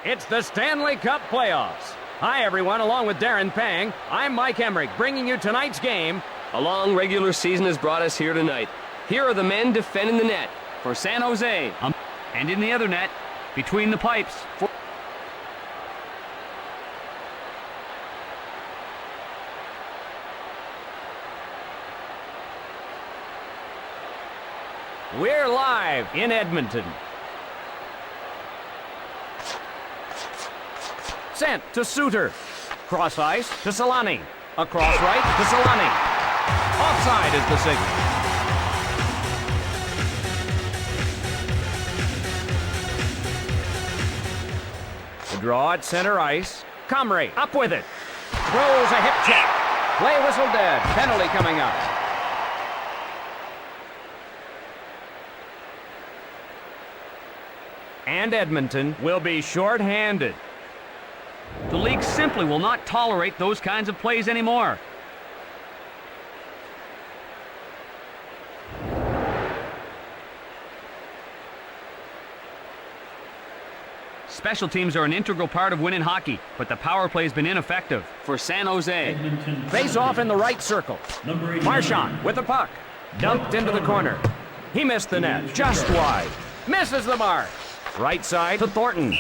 It's the Stanley Cup playoffs. Hi, everyone. Along with Darren Pang, I'm Mike Emmerich, bringing you tonight's game. A long regular season has brought us here tonight. Here are the men defending the net. For San Jose, and in the other net, between the pipes. We're live in Edmonton. Sent to Suter. Cross ice to Solani. Across right to Solani. Offside is the signal. The draw at center ice. Comrie up with it. Throws a hip check. Play whistle dead. Penalty coming up. And Edmonton will be short-handed. The league simply will not tolerate those kinds of plays anymore. Special teams are an integral part of winning hockey, but the power play has been ineffective for San Jose. Face off in the right circle. Marchand with the puck. Dumped into the corner. He missed the net, just wide. Misses the mark. Right side to Thornton.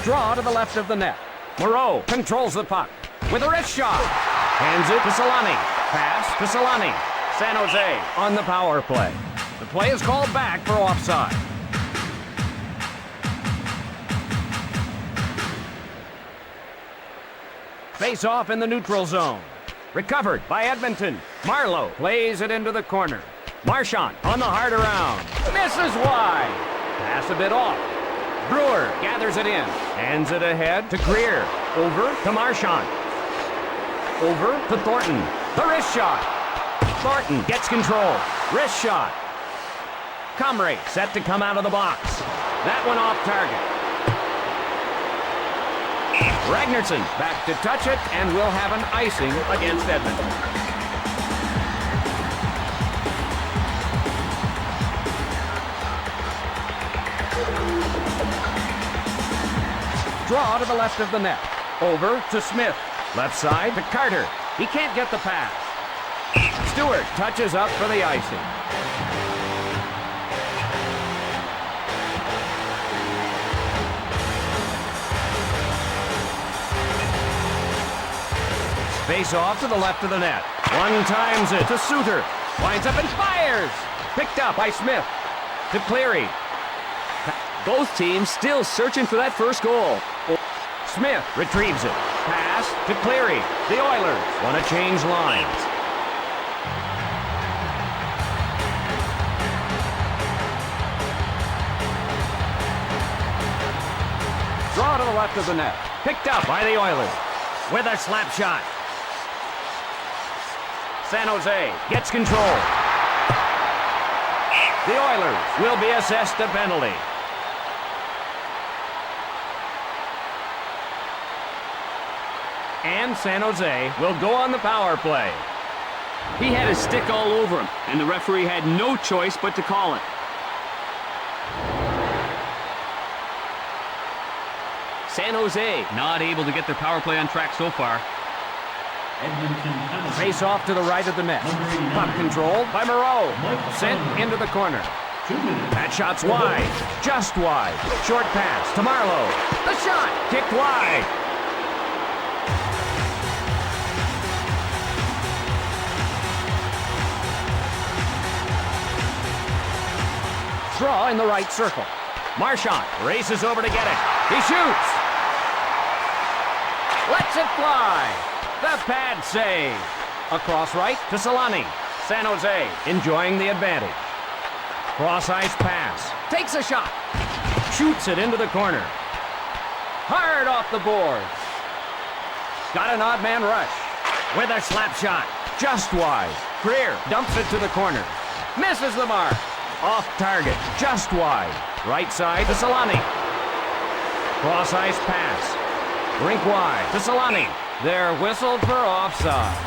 Draw to the left of the net. Moreau controls the puck with a wrist shot. Hands it to Solani. Pass to Solani. San Jose on the power play. The play is called back for offside. Face off in the neutral zone. Recovered by Edmonton. Marlowe plays it into the corner. Marchand on the hard around. Misses wide. Pass a bit off. Brewer gathers it in. Hands it ahead to Greer. Over to Marchand. Over to Thornton. The wrist shot. Thornton gets control. Wrist shot. Comrie set to come out of the box. That one off target. Ragnarsson back to touch it, and will have an icing against Edmonton. Draw to the left of the net. Over to Smith. Left side to Carter. He can't get the pass. Stewart touches up for the icing. Face off to the left of the net. One times it to Suter. Winds up and fires. Picked up by Smith. To Cleary. Both teams still searching for that first goal. Smith retrieves it. Pass to Cleary. The Oilers want to change lines. Draw to the left of the net. Picked up by the Oilers. With a slap shot. San Jose gets control. The Oilers will be assessed a penalty. And San Jose will go on the power play. He had his stick all over him, and the referee had no choice but to call it. San Jose not able to get their power play on track so far. Face off to the right of the net. Puck controlled by Moreau. Sent into the corner. That shot's wide. Just wide. Short pass to Marlowe. The shot kicked wide. Draw in the right circle. Marchand races over to get it. He shoots. Lets it fly. The pad save. Across right to Solani. San Jose enjoying the advantage. Cross ice pass. Takes a shot. Shoots it into the corner. Hard off the board. Got an odd man rush. With a slap shot. Just wide. Greer dumps it to the corner. Misses the mark. Off target. Just wide. Right side to Solani. Cross ice pass. Rink wide to Solani. They're whistled for offside.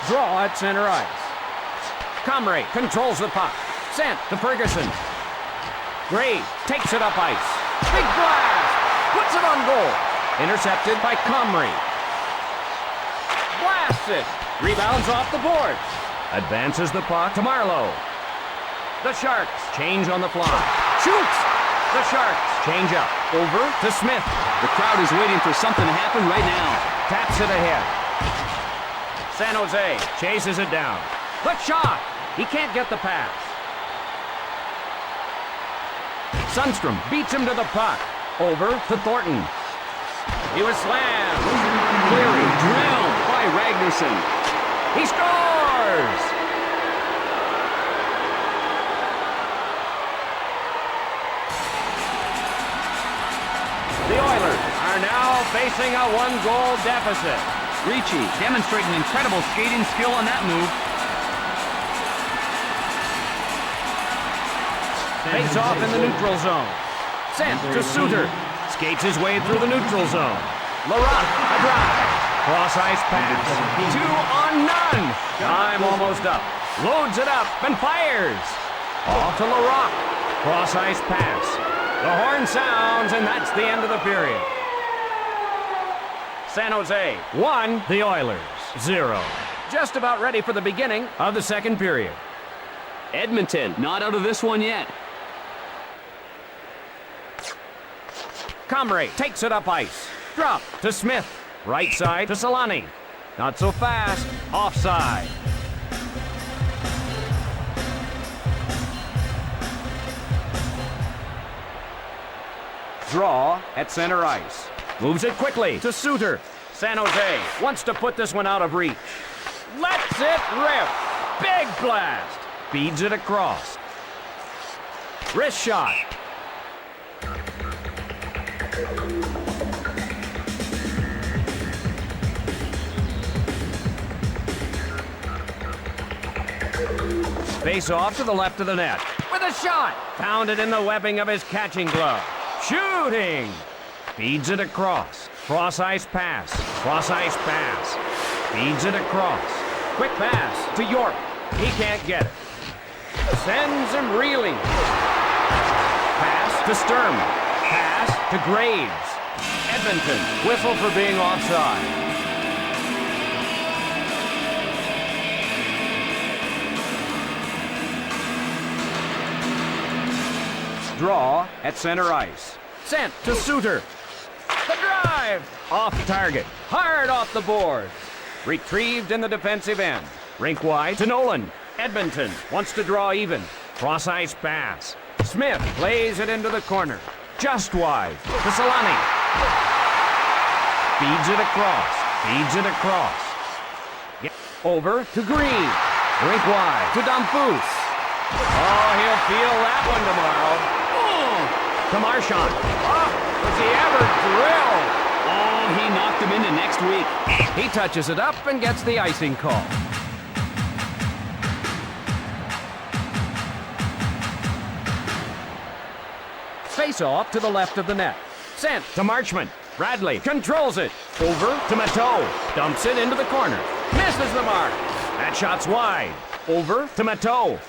Draw at center ice. Comrie controls the puck. Sent to Ferguson. Gray takes it up ice. Big blast! Puts it on goal. Intercepted by Comrie. Blasts it. Rebounds off the boards. Advances the puck to Marlowe. The Sharks change on the fly. Shoots! The Sharks change up. Over to Smith. The crowd is waiting for something to happen right now. Taps it ahead. San Jose chases it down. The shot! He can't get the pass. Sundstrom beats him to the puck. Over to Thornton. He was slammed. Cleary drilled by Ragnarsson. He scores! The Oilers are now facing a one-goal deficit. Ricci demonstrating incredible skating skill on that move. Face off in the neutral zone. Sent to Suter. Skates his way through the neutral zone. Larocque, a drive. Cross-ice pass. 2 on none. Time almost up. Loads it up and fires. Off to Larocque. Cross-ice pass. The horn sounds, and that's the end of the period. San Jose 1, the Oilers 0. Just about ready for the beginning of the second period. Edmonton not out of this one yet. Comrie takes it up ice. Drop to Smith. Right side to Solani. Not so fast. Offside. Draw at center ice. Moves it quickly to Suter. San Jose wants to put this one out of reach. Lets it rip. Big blast. Feeds it across. Wrist shot. Face off to the left of the net. With a shot. Found it in the webbing of his catching glove. Shooting. Feeds it across. Cross-ice pass. Cross-ice pass. Feeds it across. Quick pass to York. He can't get it. Sends him reeling. Pass to Sturm. Pass to Graves. Edmonton. Whistle for being offside. Draw at center ice. Sent to Suter. The drive! Off target. Hard off the boards. Retrieved in the defensive end. Rink wide to Nolan. Edmonton wants to draw even. Cross-ice pass. Smith plays it into the corner. Just wide to Solani. Feeds it across. Feeds it across. Over to Green. Rink wide to Damphousse. Oh, he'll feel that one tomorrow. To Marchand. Oh, does he ever drill? Oh, he knocked him into next week. He touches it up and gets the icing call. Face off to the left of the net. Sent to Marchment. Bradley controls it. Over to Mateau. Dumps it into the corner. Misses the mark. That shot's wide. Over to Mateau.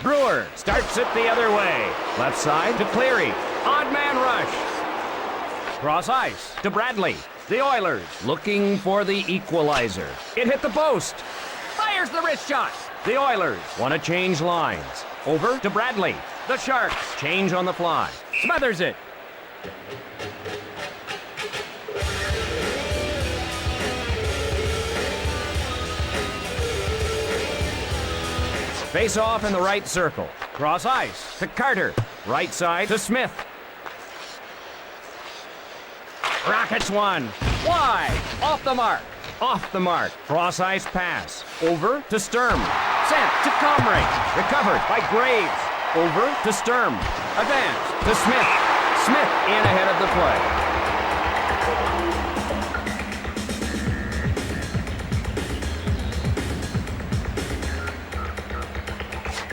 Brewer starts it the other way. Left side to Cleary. Odd man rush. Cross ice to Bradley. The Oilers looking for the equalizer. It hit the post. Fires the wrist shot. The Oilers want to change lines. Over to Bradley. The Sharks change on the fly. Smothers it. Face off in the right circle. Cross ice to Carter. Right side to Smith. Rockets one. Wide. Off the mark. Off the mark. Cross ice pass. Over to Sturm. Sent to Comrie. Recovered by Graves. Over to Sturm. Advance to Smith. Smith in ahead of the play.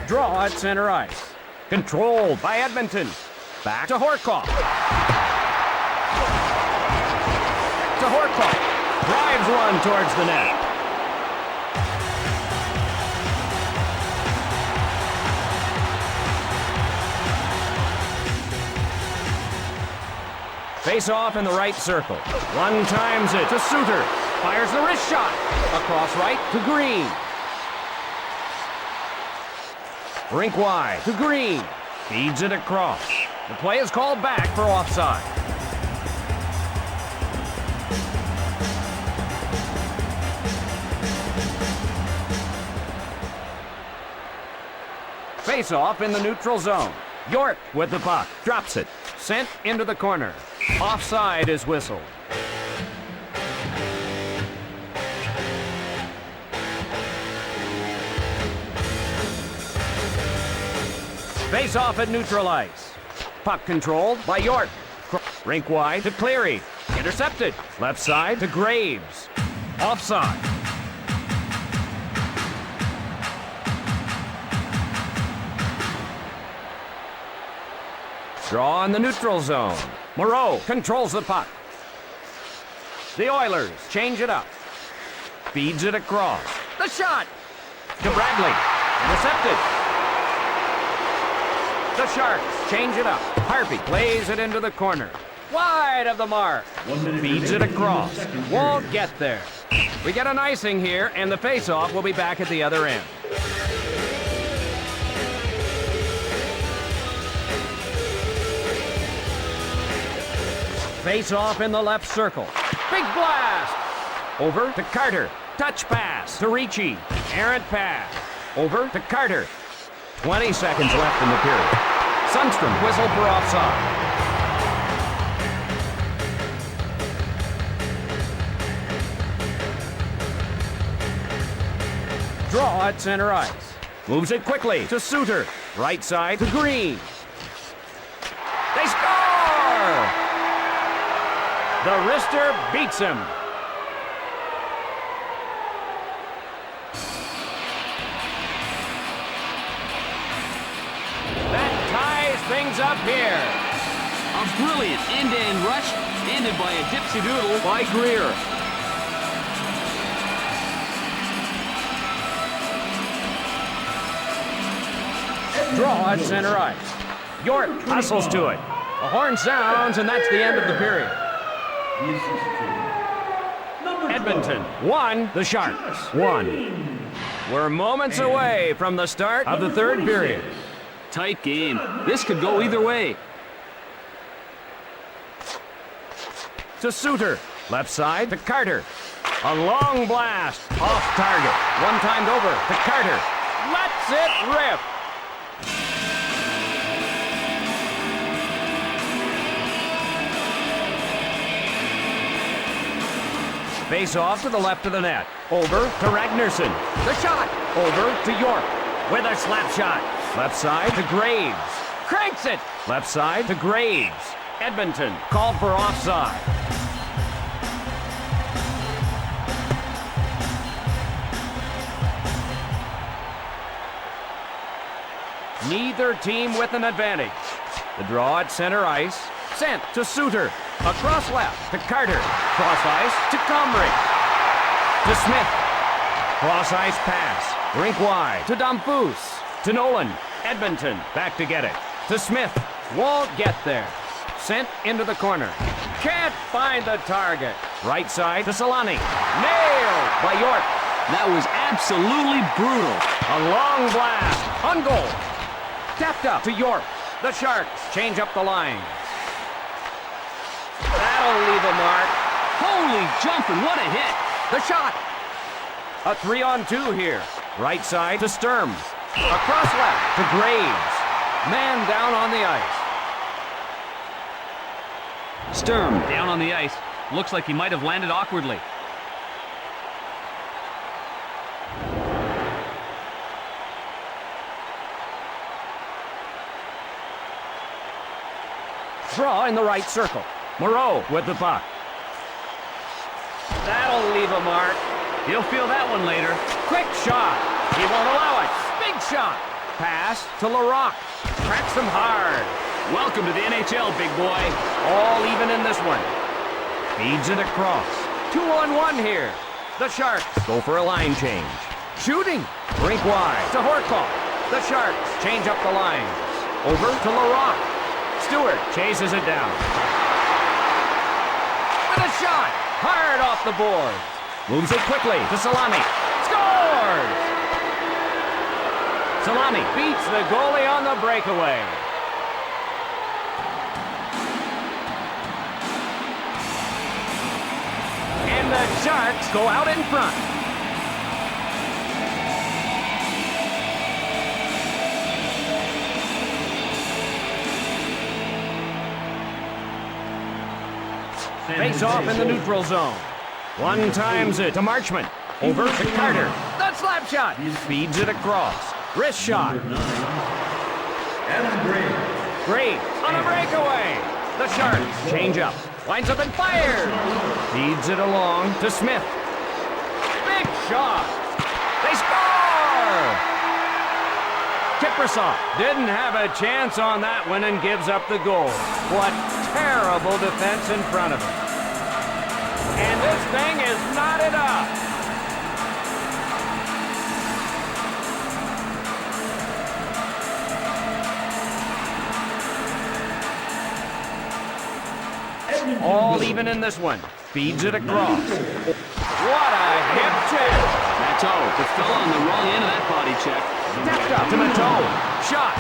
Draw at center ice. Controlled by Edmonton. Back to Horkoff. To Horkoff. Drives one towards the net. Face off in the right circle. One times it to Suter. Fires the wrist shot. Across right to Green. Rink wide to Green. Feeds it across. The play is called back for offside. Face off in the neutral zone. York with the puck. Drops it. Sent into the corner. Offside is whistled. Face off at neutral ice. Puck controlled by York. Rink wide to Cleary. Intercepted. Left side to Graves. Offside. Draw in the neutral zone. Moreau controls the puck. The Oilers change it up. Feeds it across. The shot! To Bradley. Intercepted. The Sharks change it up. Harvey plays it into the corner. Wide of the mark. Feeds it across. Won't get there. We get an icing here, and the face-off will be back at the other end. Face off in the left circle. Big blast! Over to Carter. Touch pass to Ricci. Errant pass. Over to Carter. 20 seconds left in the period. Sundstrom whistled for offside. Draw at center ice. Moves it quickly to Suter. Right side to Green. They score! The wrister beats him. That ties things up here. A brilliant end-to-end rush, ended by a gypsy doodle by Greer. Draw at center ice. York hustles to it. The horn sounds, and that's the end of the period. Edmonton 1, the Sharks 1. We're moments away from the start of the third period. Tight game. This could go either way. To Suter. Left side to Carter. A long blast. Off target. One timed over to Carter. Lets it rip. Face off to the left of the net. Over to Ragnarsson. The shot. Over to York with a slap shot. Left side to Graves. Cranks it. Left side to Graves. Edmonton called for offside. Neither team with an advantage. The draw at center ice. Sent to Suter. Across left to Carter. Cross ice to Comrie. To Smith. Cross ice pass. Rink wide to Damphus. To Nolan. Edmonton back to get it. To Smith. Won't get there. Sent into the corner. Can't find the target. Right side to Solani. Nailed by York. That was absolutely brutal. A long blast. On goal. Tapped up to York. The Sharks change up the line. That'll leave a mark. Holy jumping, what a hit. The shot. A 3-on-2 here. Right side to Sturm. Across left to Graves. Man down on the ice. Sturm down on the ice. Looks like he might have landed awkwardly. Draw in the right circle. Moreau with the puck. That'll leave a mark. He'll feel that one later. Quick shot. He won't allow it. Big shot. Pass to Larocque. Cracks him hard. Welcome to the NHL, big boy. All even in this one. Feeds it across. 2-on-1 here. The Sharks go for a line change. Shooting. Rink wide to Horkoff. The Sharks change up the lines. Over to Larocque. Stewart chases it down. with a shot. Hard off the board. Moves it quickly to Solani. Scores! Solani beats the goalie on the breakaway. And the Sharks go out in front. Face off in the neutral zone. One times it to Marchment. Over to Carter. The slap shot. Feeds it across. Wrist shot. Gray on a breakaway. The Sharks change up. Winds up and fires. Feeds it along to Smith. Big shot. They score! Kiprasov didn't have a chance on that one and gives up the goal. What terrible defense in front of him. And this thing is knotted up. All even in this one. Feeds it across. What a hip check. Matteau, the fella on the wrong end of that body check. Stepped up to Matteau. Shot.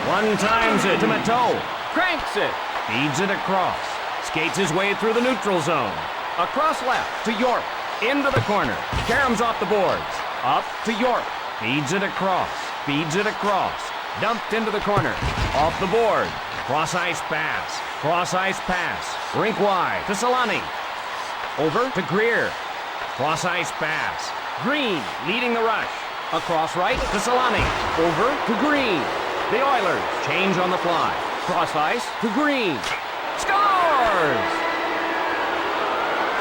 One times it to Matteau. Cranks it. Feeds it across. Skates his way through the neutral zone. Across left to York. Into the corner. Caroms off the boards. Up to York. Feeds it across. Feeds it across. Dumped into the corner. Off the board. Cross-ice pass. Cross-ice pass. Rink wide to Solani. Over to Greer. Cross-ice pass. Green leading the rush. Across right to Solani. Over to Green. The Oilers change on the fly. Cross-ice to Green. Scores!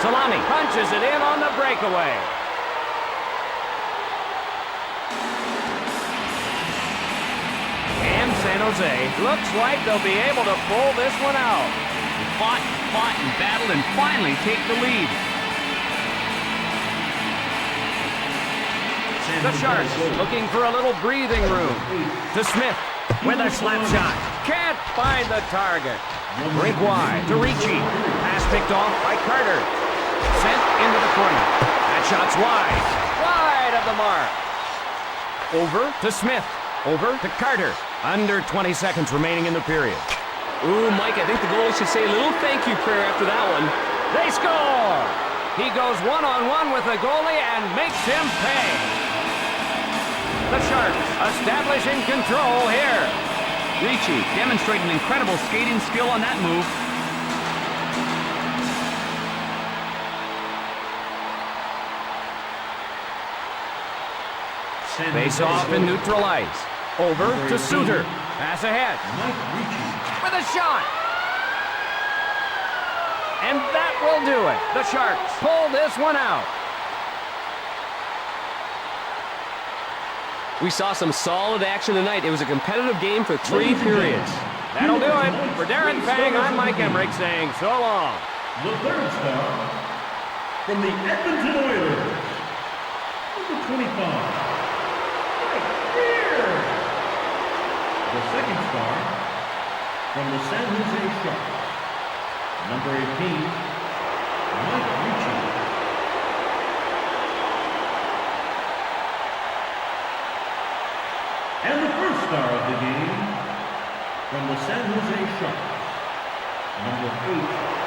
Solani punches it in on the breakaway. And San Jose looks like they'll be able to pull this one out. Fought and battled and finally take the lead. The Sharks looking for a little breathing room. To Smith with a slap shot. Can't find the target. Rink wide to Ricci. Pass picked off by Carter. Sent into the corner. That shot's wide. Wide of the mark. Over to Smith. Over to Carter. Under 20 seconds remaining in the period. Ooh, Mike, I think the goalie should say a little thank you prayer after that one. They score! He goes one-on-one with the goalie and makes him pay. The Sharks establishing control here. Ricci demonstrating incredible skating skill on that move. Face off in neutral ice. Over to Suter. Pass ahead. With a shot. And that will do it. The Sharks pull this one out. We saw some solid action tonight. It was a competitive game for 3 periods. That'll do it. For Darren Fang, I'm Mike Emmerich saying so long. The third star from the Edmonton Oilers, number 25. The second star from the San Jose Sharks, number 18, Mike Ricci. And the first star of the game from the San Jose Sharks, number 8,